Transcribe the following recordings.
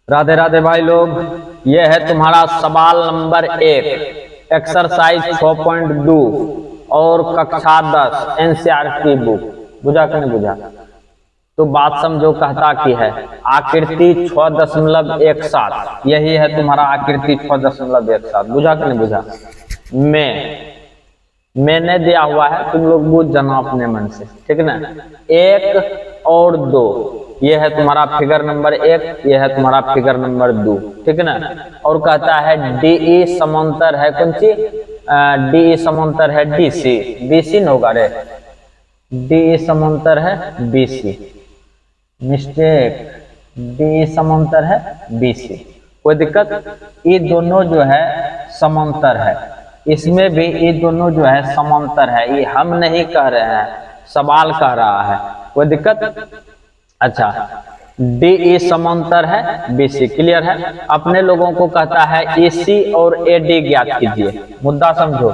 राधे राधे भाई लोग, ये है तुम्हारा सवाल नंबर 1 एक्सरसाइज 6.2 और कक्षा 10 एनसीईआरटी बुक। बुझा कि नहीं बुझा? तो बात समझो, कहता कि है आकृति 6.17, यही है तुम्हारा आकृति 6.17। बुझा कि नहीं बुझा? मैंने दिया हुआ है, तुम लोग बुझ जाना अपने मन से, ठीक ना। 1 और 2, ये है तुम्हारा फिगर नंबर 1, ये है तुम्हारा फिगर नंबर 2, ठीक ना। और कहता है डीई समांतर है कौन सी? डीई समांतर है डीसी। बीसी न होगा रे, डीई समांतर है बीसी। मिस्टेक, डीई समांतर है बीसी। कोई दिक्कत? ये दोनों जो है समांतर है, इसमें भी ये दोनों जो है समांतर है। ये हम नहीं कह रहे हैं, सवाल कह रहा है। कोई दिक्कत? अच्छा, डीई समांतर है बीसी, क्लियर है। अपने लोगों को कहता है ईसी और एडी ज्ञात कीजिए। मुद्दा समझो,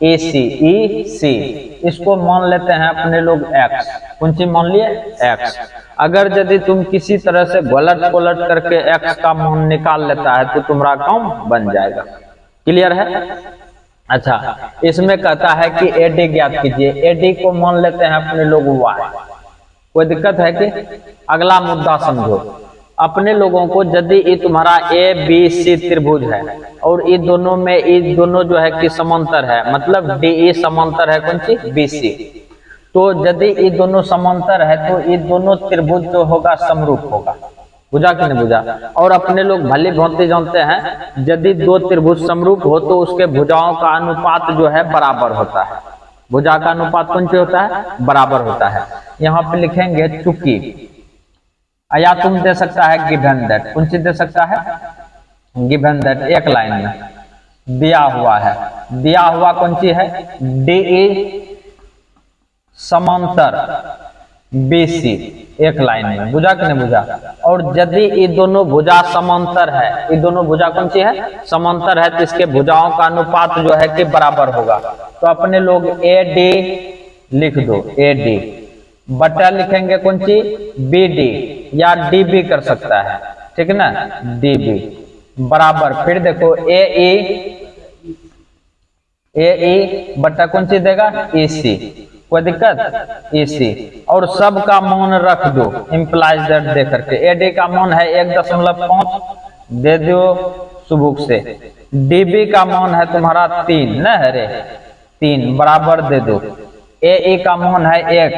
ईसी ईसी इसको मान लेते हैं अपने लोग एक्स। कौन सी मान लिए? एक्स। अगर यदि तुम किसी तरह से गलत पलट करके एक्स का मान निकाल लेता है तो तुम्हारा काम बन जाएगा। क्लियर है? अच्छा, इसमें कहता है कि एडी ज्ञात कीजिए। एडी को मान लेते हैं अपने लोग वाई। कोई दिक्कत है कि? अगला मुद्दा समझो, अपने लोगों को यदि ये तुम्हारा ए बी सी त्रिभुज है और ये दोनों में ये दोनों जो है कि समांतर है, मतलब डीई समांतर है कौन सी? बीसी। तो यदि ये दोनों समांतर है तो ये दोनों त्रिभुज जो होगा समरूप होगा। बुझा कि नहीं बुझा? और अपने लोग भली भांति जानते हैं, यदि दो त्रिभुज समरूप हो तो उसके भुजाओं का अनुपात जो है बराबर होता है। भुजा का अनुपात कौन सी होता है? बराबर होता है। यहाँ पे लिखेंगे चूंकि, या तुम दे सकता है गिवन दैट। कौन सी दे सकता है? Given that. एक लाइन में दिया हुआ है, दिया हुआ कौन सी है? डीई समांतर बीसी, एक लाइन में। बुझा कि नहीं बुझा? और यदि ये दोनों भुजा समांतर है, ये दोनों भुजा कौन सी है? समांतर है, तो इसके भुजाओं का अनुपात जो है कि बराबर होगा। तो अपने लोग ए डी लिख दो, ए डी बटा लिखेंगे कौन सी? बी डी, या डी बी कर सकता है, ठीक ना, डी बी बराबर। फिर देखो ए ई बटा कौन सी देगा? ई सी। कोई दिक्कत? इसी। और सब का मान रख दो इंप्लाइज दैट दे करके। एडी का मान है 1.5 दे दो सुबुक से। डीबी का मान है तुम्हारा 3 न है रे, 3 बराबर दे दो। ए का मान है 1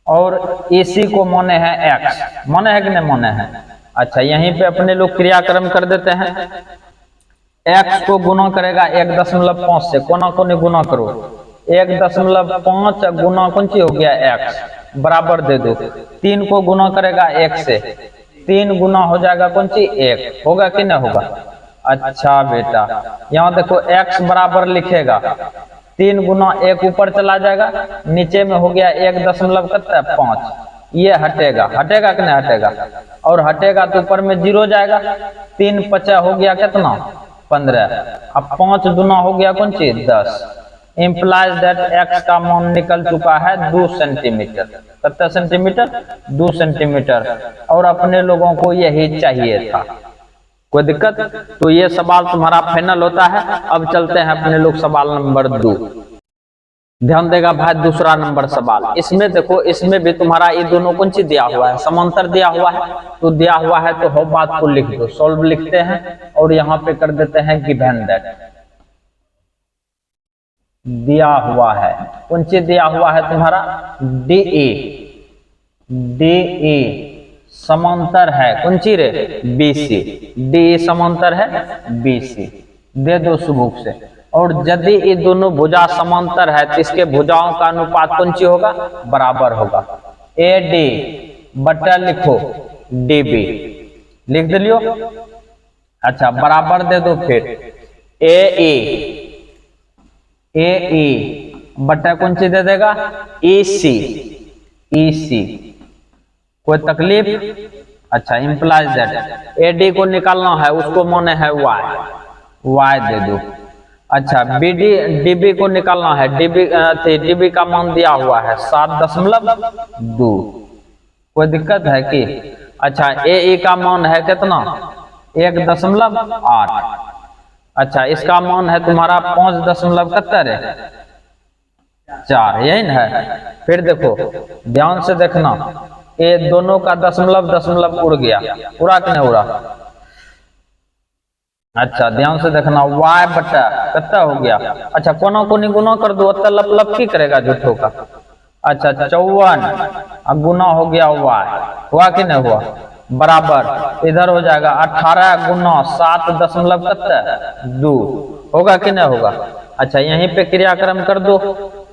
और इसी को माने है एक्स। माने है कि नहीं माने है? अच्छा, यहीं पे अपने लोग क्रियाक्रम कर देते हैं। एक्स को गुना करेगा 1.5 से, कोना कोने गुना करो। 1.5 गुना कौन सी हो गया? एक्स, बराबर दे दो। 3 को गुना करेगा 1 से, 3 गुना हो जाएगा कौन सी? 1। होगा कि नहीं होगा? अच्छा बेटा, यहाँ देखो एक्स बराबर लिखेगा 3 गुना 1 ऊपर चला जाएगा, नीचे में हो गया 1.5, ये हटेगा। हटेगा कि नहीं हटेगा? और हटेगा तो ऊपर में 0 जाएगा। 3 5 हो गया कितना? 15। अब 5 गुना हो गया कौन सी? 10। इम्प्लाइज दैट एक्स का मान निकल चुका है 2 सेंटीमीटर। कितना सेंटीमीटर? 2 सेंटीमीटर। और अपने लोगों को यही चाहिए था। कोई दिक्कत? तो ये सवाल तुम्हारा फाइनल होता है। अब चलते हैं अपने लोग सवाल नंबर 2। ध्यान देगा भाई, दूसरा नंबर सवाल। इसमें देखो, इसमें भी तुम्हारा ये दोनों कौन सी दिया हुआ है? समांतर दिया हुआ है। तो दिया हुआ है तो हो बात को लिख दो, सॉल्व लिखते हैं और यहाँ पे कर देते हैं गिवन दैट। दिया हुआ है कौन सी दिया हुआ है तुम्हारा? डीई, डीई समांतर है कौन सी रे? बीसी। डीई समांतर है बीसी, दे दो सुबुक से। और यदि ये दोनों भुजा समांतर है तो इसके भुजाओं का अनुपात कौन सी होगा? बराबर होगा। ए डी बटा लिखो डी बी, लिख दिलियो। अच्छा, बराबर दे दो। फिर ए बटा कौन सी दे देगा? EC, EC. कोई तकलीफ? अच्छा, इंप्लाइज दैट एडी को निकालना है, उसको माने है वाई, वाई दे दो। अच्छा, बीडी डीबी को निकालना है, डीबी का मान दिया हुआ है 7.2। कोई दिक्कत है कि? अच्छा ए का मान है कितना 1.8। अच्छा इसका मान है तुम्हारा 5.4 यही ना है। फिर देखो ध्यान से देखना, ये दोनों का दशमलव दशमलव उड़ गया, उड़ा कि नहीं उड़ा। अच्छा ध्यान से देखना y बटा कितना हो गया। अच्छा कोना कोनी गुना कर दो, अत्ता लप लप की करेगा झूठो का। अच्छा 54 अब गुना हो गया y, हुआ कि नहीं हुआ, बराबर इधर हो जाएगा 18 गुना 7.2 होगा कि नहीं होगा। अच्छा यहीं पे क्रियाक्रम कर दो,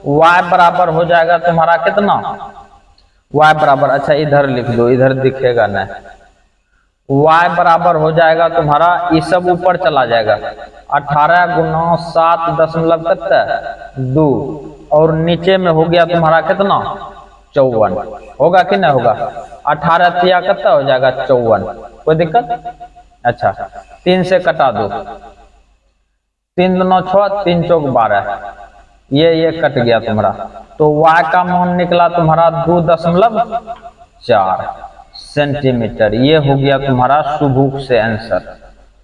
y बराबर हो जाएगा तुम्हारा कितना, y बराबर, अच्छा इधर लिख दो, इधर दिखेगा नहीं, y बराबर हो जाएगा तुम्हारा, ये सब ऊपर चला जाएगा 18 गुना 7.2 और नीचे में हो गया तुम्हारा कितना 54 होगा कि नहीं होगा। 18 तिया कितना हो जाएगा 54, कोई दिक्कत। अच्छा 3 से कटा दो, 3 दूना 6, 3 चौक 12, ये कट गया तुम्हारा, तो y का मान निकला तुम्हारा 2.4 सेंटीमीटर। ये हो गया तुम्हारा सुबह से आंसर,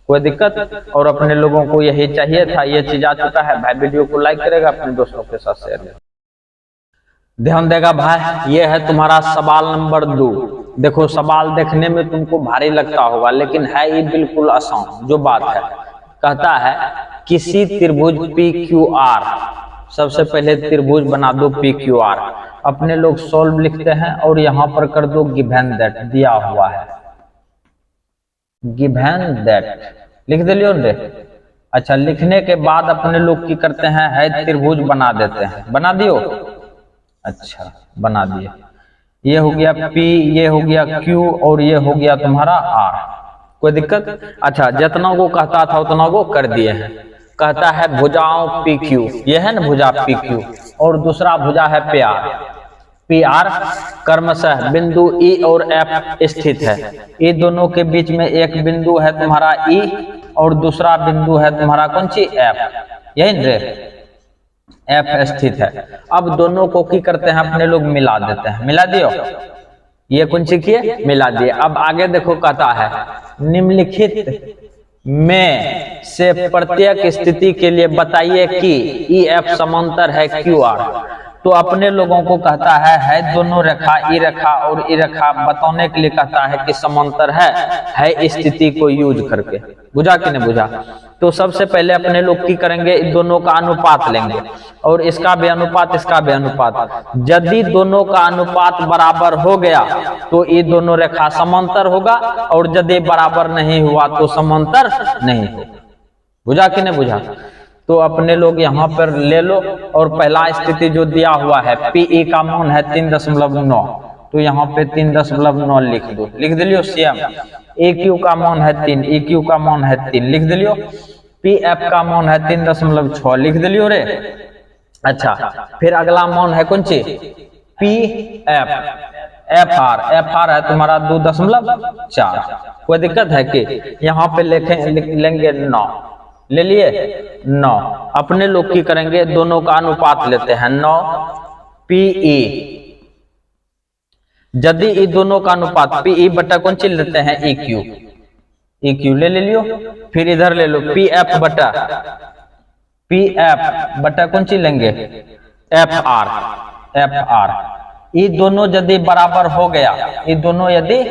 कोई दिक्कत। और अपने लोगों को यही चाहिए था, ये चीज आ चुका है भाई। वीडियो को लाइक करेगा, अपने दोस्तों के साथ शेयर करेगा, ध्यान देगा भाई। ये है तुम्हारा सवाल नंबर 2। देखो सवाल देखने में तुमको भारी लगता होगा, लेकिन है ये बिल्कुल आसान। जो बात है कहता है किसी त्रिभुज PQR, सबसे पहले त्रिभुज बना दो PQR। अपने लोग सॉल्व लिखते हैं और यहाँ पर कर दो गिवन दैट, दिया हुआ है गिवन दैट, लिख दिलियो रे। अच्छा लिखने के बाद अपने लोग की करते हैं है त्रिभुज बना देते हैं, बना दियो। अच्छा बना दिए, ये हो गया P, ये हो गया Q और ये हो गया तुम्हारा R, कोई दिक्कत। अच्छा जितना को कहता था उतना को कर दिए हैं। कहता है भुजाओं PQ, ये है ना भुजा PQ, और दूसरा भुजा है PR क्रमशः बिंदु E और F स्थित है। ये दोनों के बीच में एक बिंदु है तुम्हारा E और दूसरा बिंदु है तुम्हारा कौन सी F, यही रे F स्थित है। अब दोनों को की करते हैं अपने लोग मिला देते हैं, मिला दियो, ये कौन सी किए मिला दिए। अब आगे देखो कहता है निम्नलिखित में से प्रत्येक स्थिति के लिए बताइए कि EF समांतर है QR। तो अपने लोगों को कहता है दोनों रेखा ई रेखा और ई रेखा बताने के लिए कहता है कि समांतर है स्थिति को यूज करके। बुझा कि नहीं बुझा। तो सबसे पहले अपने लोग की करेंगे, दोनों का अनुपात लेंगे और इसका भी अनुपात इसका भी अनुपात। यदि दोनों का अनुपात बराबर हो गया तो ये दोनों रेखा समांतर होगा, और यदि बराबर नहीं हुआ तो समांतर नहीं होगा। बुझा कि नहीं बुझा। तो अपने लोग यहाँ पर ले लो, और पहला स्थिति जो दिया हुआ है PE का मान है 3.9, तो यहाँ पे 3.9 लिख दो, लिख दिलियो CM। AQ का मान है 3, EQ का मान है 3, लिख दिलियो। PF का मान है 3.6, लिख दिलियो रे। अच्छा फिर अगला मान है कौन सी PF, FR है तुम्हारा 2.4, कोई दिक्कत है कि। यहाँ पे लेंगे 9, ले लिए 9। अपने लोग की करेंगे, दोनों का अनुपात लेते हैं 9 PE। यदि ये दोनों का अनुपात PE बटा कौन सी लेते हैं EQ ले लियो। फिर इधर ले लो PF बटा कौन सी लेंगे FR। ये दोनों यदि बराबर हो गया, ये दोनों यदि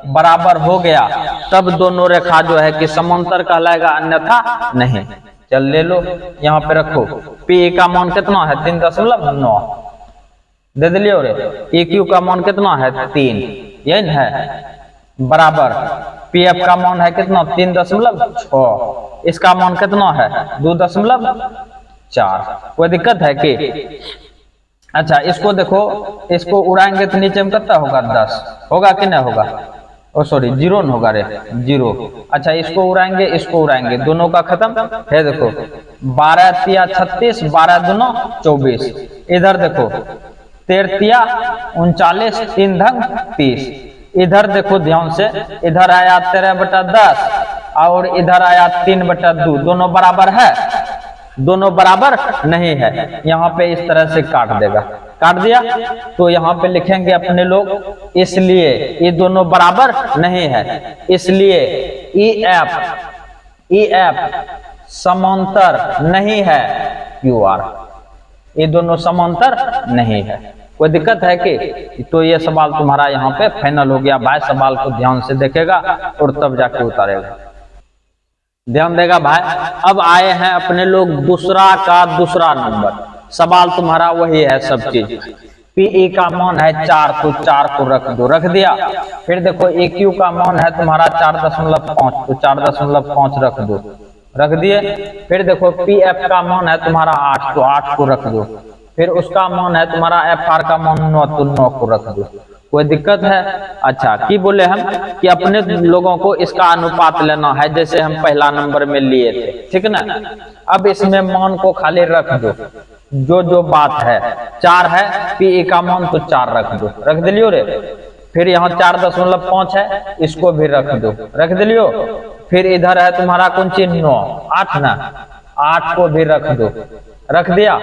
बराबर हो गया तब दोनों रेखा जो है कि समांतर कहलाएगा, अन्यथा नहीं। चल ले लो, यहाँ पे रखो। PE का मान कितना है 3.9, दे दिलियो रे। EQ का मान कितना है 3, यही है बराबर। PF का मान है कितना 3.6, इसका मान कितना है 2.4, कोई दिक्कत है कि। अच्छा इसको देखो, इसको उड़ाएंगे तो नीचे में कितना होगा 10, होगा कि नहीं होगा। ओ सॉरी 0 न होगा रे, 0। अच्छा इसको उड़ाएंगे, दोनों का खत्म है। देखो 12 तिया 36, 12 दूना 24। इधर देखो 13 तिया 39, 3 धंग 30। इधर देखो ध्यान से, इधर आया 13/10 और इधर आया 3/2, दोनों बराबर है, दोनों बराबर नहीं है। यहाँ पे इस तरह से काट देगा, काट दिया। तो यहाँ पे लिखेंगे अपने लोग, इसलिए ये दोनों बराबर नहीं है, इसलिए ई एफ समांतर नहीं है क्यू आर, ये दोनों समांतर नहीं है। कोई दिक्कत है कि? तो ये सवाल तुम्हारा यहाँ पे फाइनल हो गया भाई। सवाल को ध्यान से देखेगा और तब जाके उतारेगा, ध्यान देगा भाई। अब आए हैं अपने लोग दूसरा का दूसरा नंबर। सवाल तुम्हारा वही है सब चीज। पीई का मान है 4, तो 4 को रख दो, रख दिया। फिर देखो AQ का मान है तुम्हारा 4.5, तो 4.5 रख दो, रख दिए। फिर देखो PF का मान है तुम्हारा 8, तो 8 को रख दो। फिर उसका मान है तुम्हारा FR का मान 9, तो 9 को रख दो। कोई दिक्कत है? अच्छा, की बोले हम कि अपने लोगों को इसका अनुपात लेना है, जैसे हम पहला नंबर में लिए थे, ठीक ना। अब इसमें मान को खाली रख दो, जो बात है। 4 है PE का मान, तो 4 रख दो, रख दिलियो रे। फिर यहाँ 4.5 है, इसको भी रख दो, रख दिलियो। फिर इधर है तुम्हारा कौन चीज 9, 8 ना, 8 को भी रख दो, रख दिया।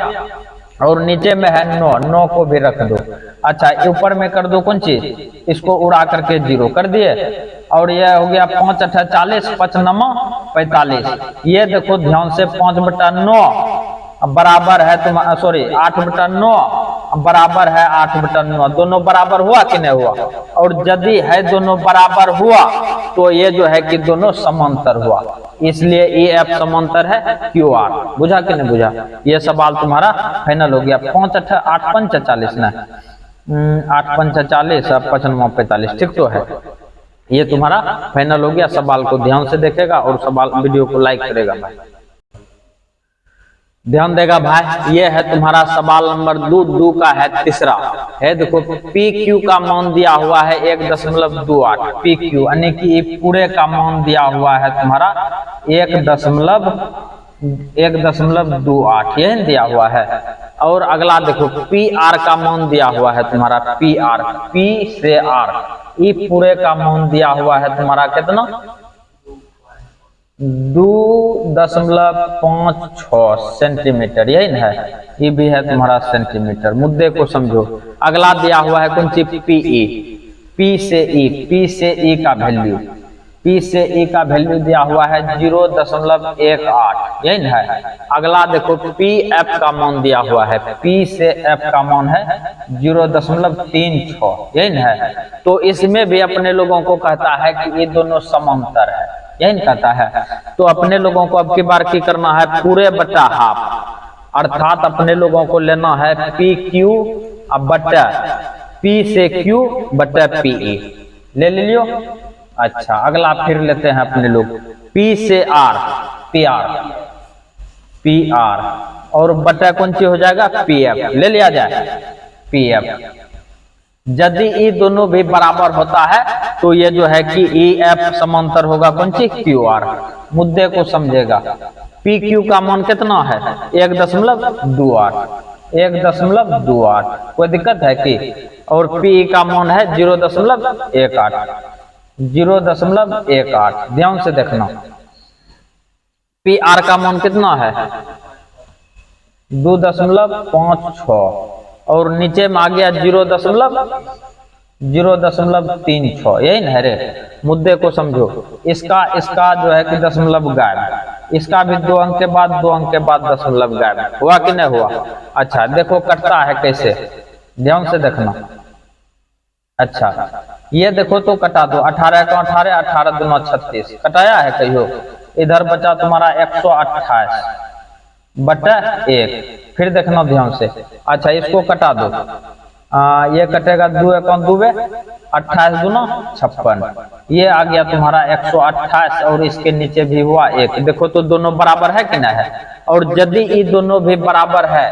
और नीचे में है 9, 9 को भी रख दो। अच्छा, ऊपर में कर दो कौन चीज, इसको उड़ा करके 0 कर दिए। और यह हो गया 5 8 40, 5 9 45। ये देखो ध्यान से 5/9 बराबर है तुम्हारा, सॉरी 8/9 बराबर है 8/9। दोनों बराबर हुआ कि नहीं हुआ? और यदि है दोनों बराबर हुआ तो ये जो है कि दोनों समांतर हुआ, इसलिए EF समांतर है QR। बुझा कि नहीं बुझा? ये सवाल तुम्हारा फाइनल हो गया। 5 8 8 5 40 ना, 8 5 40 और 5 9 45, ठीक तो है। ये तुम्हारा फाइनल हो गया। सवाल को ध्यान से देखेगा और सवाल वीडियो को लाइक करेगा भाई, ध्यान देगा भाई। ये है तुम्हारा सवाल नंबर 2 का है तीसरा है। देखो PQ का मान दिया हुआ है 1.28 PQ, यानी कि पूरे का मान दिया हुआ है तुम्हारा 1.28, यही दिया हुआ है। और अगला देखो PR का मान दिया हुआ है तुम्हारा PR, P से R, ये पूरे का मान दिया हुआ है तुम्हारा कितना 2.56 सेंटीमीटर, यही ना है। ये भी है तुम्हारा सेंटीमीटर। मुद्दे को समझो। अगला दिया हुआ है कौन सी PE, P से E का वैल्यू, P से E का वैल्यू दिया हुआ है 0.18, यही ना है। अगला देखो PF का मान दिया हुआ है, P से F का मान है 0.36, यही ना है। तो इसमें भी अपने लोगों को कहता है कि ये दोनों समांतर है, यही कहता है। तो अपने लोगों को अब की बार की करना है पूरे बटा हाफ, अर्थात अपने लोगों को लेना है PQ बटा P से Q बटा PE, ले लियो। अच्छा, अगला फिर लेते हैं अपने लोग P से R, PR और बटा कौन सी हो जाएगा PF, ले लिया जाए PF। यदि ये दोनों भी बराबर होता है तो ये जो है कि EF समांतर होगा कौन सी QR। मुद्दे को समझेगा। PQ का मान कितना है 1.28, कोई दिक्कत है कि? और PE का मान है 0.18, ध्यान से देखना। PR का मान कितना है 2.56 और नीचे में आ गया 0.36, यही ना है रे। मुद्दे को समझो। इसका जो है कि दशमलव गायब, इसका भी 2 अंक के बाद 2 अंक के बाद दशमलव गायब, हुआ कि नहीं हुआ? अच्छा, देखो कटता है कैसे, ध्यान से देखना। अच्छा, ये देखो तो कटा दो, 18 का 18, 18 दूना 36, कटाया है कहियो? इधर बचा तुम्हारा 128 बटा 1। फिर देखना ध्यान से। अच्छा, इसको कटा दो, ये कटेगा 2 1 2, 28 दूना 56, ये आ गया तुम्हारा 128 और इसके नीचे भी हुआ 1। देखो तो दोनों बराबर है कि नहीं है? और यदि ये दोनों भी बराबर है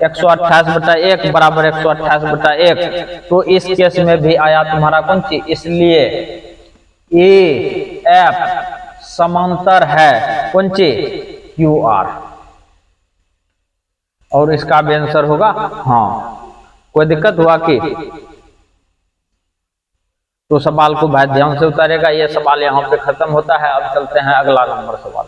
128 बटा 1 बराबर 128 बटा 1, तो इस केस में भी आया तुम्हारा कौन सी, इसलिए EF समांतर है कौन सी QR। और इसका भी आंसर होगा हाँ। कोई दिक्कत हुआ कि? तो सवाल को भाई ध्यान से उतारेगा। ये सवाल यहाँ पे खत्म होता है। अब चलते हैं अगला नंबर सवाल।